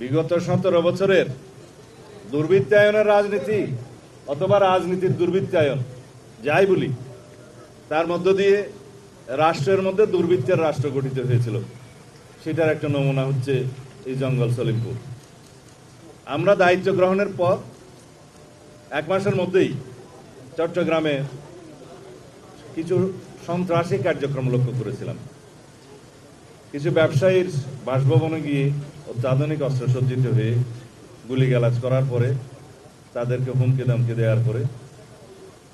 বিগত 17 বছরের দুর্বৃত্তায়নের রাজনীতি অথবা রাজনীতির দুর্বৃত্তায়ন যাই বলি, তার মধ্য দিয়ে রাষ্ট্রের মধ্যে দুর্বৃত্তের রাষ্ট্র গঠিত হয়েছিল। সেটার একটা নমুনা হচ্ছে এই জঙ্গল সলিমপুর। আমরা দায়িত্ব গ্রহণের পর 1 মাসের মধ্যেই চট্টগ্রামে কিছু সন্ত্রাসী কার্যক্রম লক্ষ্য করেছিলাম। কিছু ব্যবসায়ীর বাসভবনে গিয়ে অত্যাধুনিক অস্ত্রসজ্জিত হয়ে গুলিগালাজ করার পরে তাদেরকে হুমকি ধমকি দেওয়ার পরে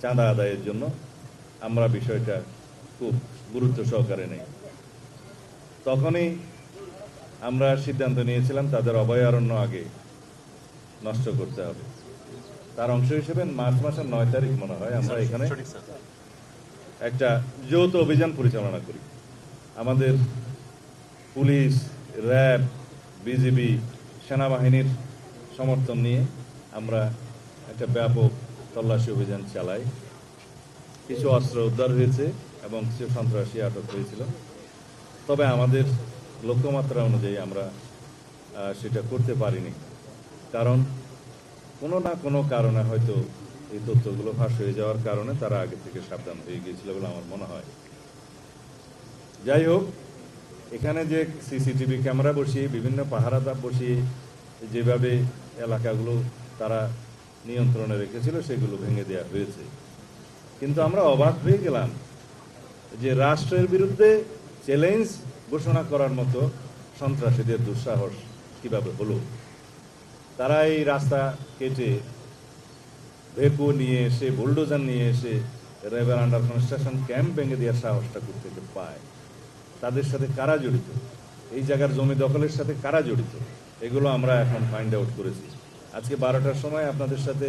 চাঁদা আদায়ের জন্য আমরা বিষয়টা খুব গুরুত্ব সহকারে নেই। তখনই আমরা সিদ্ধান্ত নিয়েছিলাম তাদের অভয়ারণ্য আগে নষ্ট করতে হবে। তার অংশ হিসেবে মার্চ মাসের 9 তারিখ মনে হয় আমরা এখানে একটা যৌথ অভিযান পরিচালনা করি। আমাদের পুলিশ, র্যাব, বিজিবি, সেনাবাহিনীর সমর্থন নিয়ে আমরা একটা ব্যাপক তল্লাশি অভিযান চালাই। কিছু অস্ত্র উদ্ধার হয়েছে এবং কিছু সন্ত্রাসী আটক হয়েছিল। তবে আমাদের লক্ষ্যমাত্রা অনুযায়ী আমরা সেটা করতে পারিনি, কারণ কোনো না কোনো কারণে হয়তো এই তথ্যগুলো ফাঁস হয়ে যাওয়ার কারণে তারা আগে থেকে সাবধান হয়ে গিয়েছিল বলে আমার মনে হয়। যাই হোক, এখানে যে সিসিটিভি ক্যামেরা বসিয়ে বিভিন্ন পাহারাদার বসিয়ে যেভাবে এলাকাগুলো তারা নিয়ন্ত্রণে রেখেছিল সেগুলো ভেঙে দেওয়া হয়েছে। কিন্তু আমরা অবাক হয়ে গেলাম যে রাষ্ট্রের বিরুদ্ধে চ্যালেঞ্জ ঘোষণা করার মতো সন্ত্রাসীদের দুঃসাহস কিভাবে হলো। তারা এই রাস্তা কেটে ভেকু নিয়ে এসে, বুলডোজার নিয়ে এসে র্যাবের আন্ডার কনস্ট্রাকশন ক্যাম্প ভেঙে দেওয়ার সাহসটা থেকে পায়। তাদের সাথে কারা জড়িত, এই জায়গার জমি দখলের সাথে কারা জড়িত, এগুলো আমরা এখন ফাইন্ড আউট করেছি। আজকে 12টার সময় আপনাদের সাথে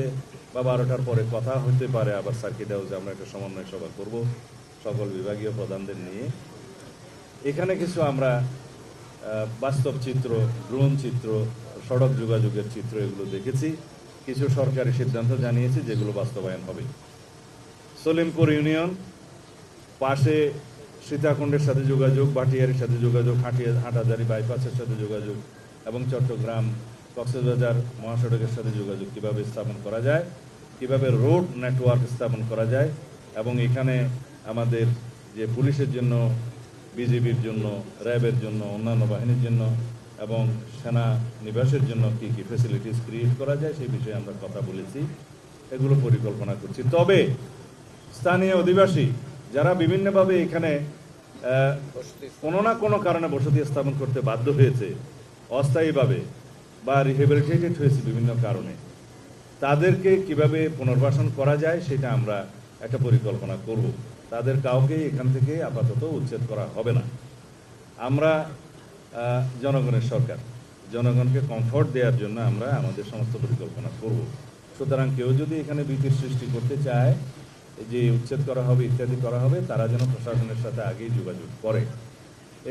বা 12টার পরে কথা হতে পারে আবার সার্কিট হাউসে আমরা একটা সমন্বয় সভা করব সকল বিভাগীয় প্রধানদের নিয়ে। এখানে কিছু আমরা বাস্তব চিত্র, ড্রোন চিত্র, সড়ক যোগাযোগের চিত্র এগুলো দেখেছি। কিছু সরকারি সিদ্ধান্ত জানিয়েছি যেগুলো বাস্তবায়ন হবে। সলিমপুর ইউনিয়ন পাশে সীতাকুণ্ডের সাথে যোগাযোগ, ভাটিয়ারির সাথে যোগাযোগ, হাটহাজারী বাইপাসের সাথে যোগাযোগ এবং চট্টগ্রাম কক্সবাজার মহাসড়কের সাথে যোগাযোগ কীভাবে স্থাপন করা যায়, কীভাবে রোড নেটওয়ার্ক স্থাপন করা যায় এবং এখানে আমাদের যে পুলিশের জন্য, বিজিবির জন্য, র্যাবের জন্য, অন্যান্য বাহিনীর জন্য এবং সেনা নিবাসের জন্য কী কী ফ্যাসিলিটিস ক্রিয়েট করা যায় সেই বিষয়ে আমরা কথা বলেছি, এগুলো পরিকল্পনা করছি। তবে স্থানীয় অধিবাসী যারা বিভিন্নভাবে এখানে কোনো না কোনো কারণে বসতি স্থাপন করতে বাধ্য হয়েছে অস্থায়ীভাবে বা রিহেবিলিটেটেড হয়েছে বিভিন্ন কারণে, তাদেরকে কিভাবে পুনর্বাসন করা যায় সেটা আমরা একটা পরিকল্পনা করব। তাদের কাউকেই এখান থেকে আপাতত উচ্ছেদ করা হবে না। আমরা জনগণের সরকার, জনগণকে কমফোর্ট দেওয়ার জন্য আমরা আমাদের সমস্ত পরিকল্পনা করব। সুতরাং কেউ যদি এখানে ভীতির সৃষ্টি করতে চায় যে উচ্ছেদ করা হবে ইত্যাদি করা হবে, তারা যেন প্রশাসনের সাথে আগেই যোগাযোগ করে।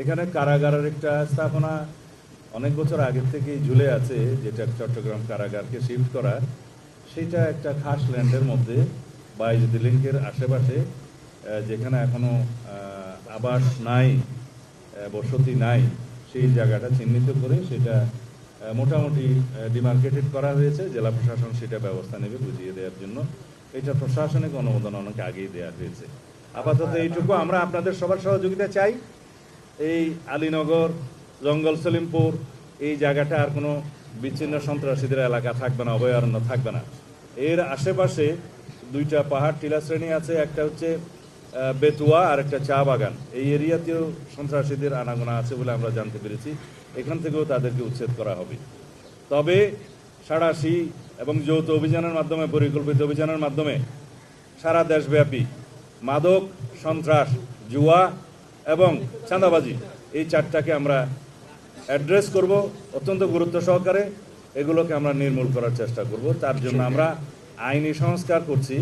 এখানে কারাগারের একটা স্থাপনা অনেক বছর আগের থেকেই ঝুলে আছে, যেটা চট্টগ্রাম কারাগারকে শিফট করার, সেটা একটা খাস ল্যান্ডের মধ্যে 22 লিঙ্কের আশেপাশে, যেখানে এখনও আবাস নাই, বসতি নাই, সেই জায়গাটা চিহ্নিত করে সেটা মোটামুটি ডিমার্কেটেড করা হয়েছে। জেলা প্রশাসন সেটা ব্যবস্থা নেবে বুঝিয়ে দেওয়ার জন্য। এটা প্রশাসনিক অনুমোদন অনেক আগেই দেওয়া হয়েছে। আপাতত এইটুকু আমরা আপনাদের সবার সহযোগিতা চাই। এই আলীনগর, জঙ্গল সলিমপুর এই জায়গাটা আর কোনো বিচ্ছিন্ন সন্ত্রাসীদের এলাকা থাকবে না, অভয়ারণ্য থাকবে না। এর আশেপাশে 2টা পাহাড় টিলা শ্রেণী আছে, একটা হচ্ছে বেতুয়া আর একটা চা বাগান। এই এরিয়াতেও সন্ত্রাসীদের আনাগোনা আছে বলে আমরা জানতে পেরেছি। এখান থেকেও তাদেরকে উচ্ছেদ করা হবে। তবে সাঁড়াশি এবং যৌথ অভিযানের মাধ্যমে, পরিকল্পিত অভিযানের মাধ্যমে সারা দেশব্যাপী মাদক, সন্ত্রাস, জুয়া এবং চাঁদাবাজি এই 4টাকে আমরা অ্যাড্রেস করব অত্যন্ত গুরুত্ব সহকারে। এগুলোকে আমরা নির্মূল করার চেষ্টা করব। তার জন্য আমরা আইনি সংস্কার করছি,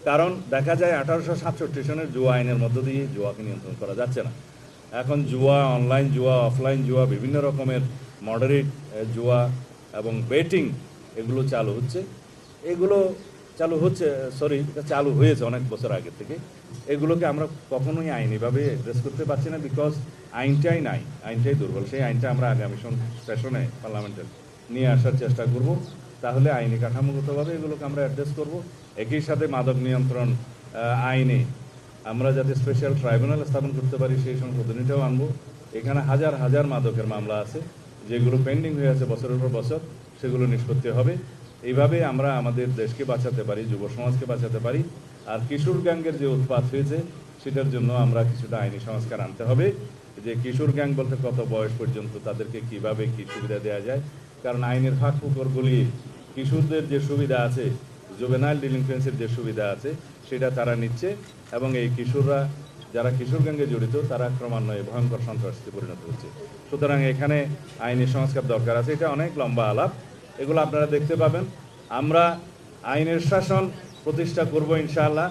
কারণ দেখা যায় 1867 সনের জুয়া আইনের মধ্য দিয়ে জুয়াকে নিয়ন্ত্রণ করা যাচ্ছে না। এখন জুয়া, অনলাইন জুয়া, অফলাইন জুয়া, বিভিন্ন রকমের মডারেট জুয়া এবং বেটিং এগুলো চালু হচ্ছে। এগুলো চালু হয়েছে অনেক বছর আগে থেকে। এগুলোকে আমরা কখনোই আইনিভাবে অ্যাড্রেস করতে পারছি না, বিকজ আইনটাই নাই, আইনটাই দুর্বল। সেই আইনটা আমরা আগামী সেশনে পার্লামেন্টের নিয়ে আসার চেষ্টা করব। তাহলে আইনি কাঠামোগতভাবে এগুলোকে আমরা অ্যাড্রেস করব। একই সাথে মাদক নিয়ন্ত্রণ আইনে আমরা যাতে স্পেশাল ট্রাইব্যুনাল স্থাপন করতে পারি সেই সংশোধনীটাও আনবো। এখানে হাজার হাজার মাদকের মামলা আছে যেগুলো পেন্ডিং হয়ে আছে বছরের পর বছর, সেগুলো নিষ্পত্তি হবে। এইভাবে আমরা আমাদের দেশকে বাঁচাতে পারি, যুব সমাজকে বাঁচাতে পারি। আর কিশোর গ্যাংয়ের যে উৎপাত হয়েছে সেটার জন্য আমরা কিছুটা আইনি সংস্কার আনতে হবে, যে কিশোর গ্যাং বলতে কত বয়স পর্যন্ত তাদেরকে কিভাবে কি সুবিধা দেওয়া যায়। কারণ আইনের ফাঁক ফোকরগুলি কিশোরদের যে সুবিধা আছে, জুভেনাইল ডিলিনকুয়েন্সির যে সুবিধা আছে সেটা তারা নিচ্ছে, এবং এই কিশোররা যারা কিশোর গ্যাঙ্গে জড়িত তারা ক্রমান্বয়ে ভয়ঙ্কর সন্ত্রাসীতে পরিণত হচ্ছে। সুতরাং এখানে আইনি সংস্কার দরকার আছে। এটা অনেক লম্বা আলাপ, এগুলো আপনারা দেখতে পাবেন। আমরা আইনের শাসন প্রতিষ্ঠা করব ইনশাআল্লাহ।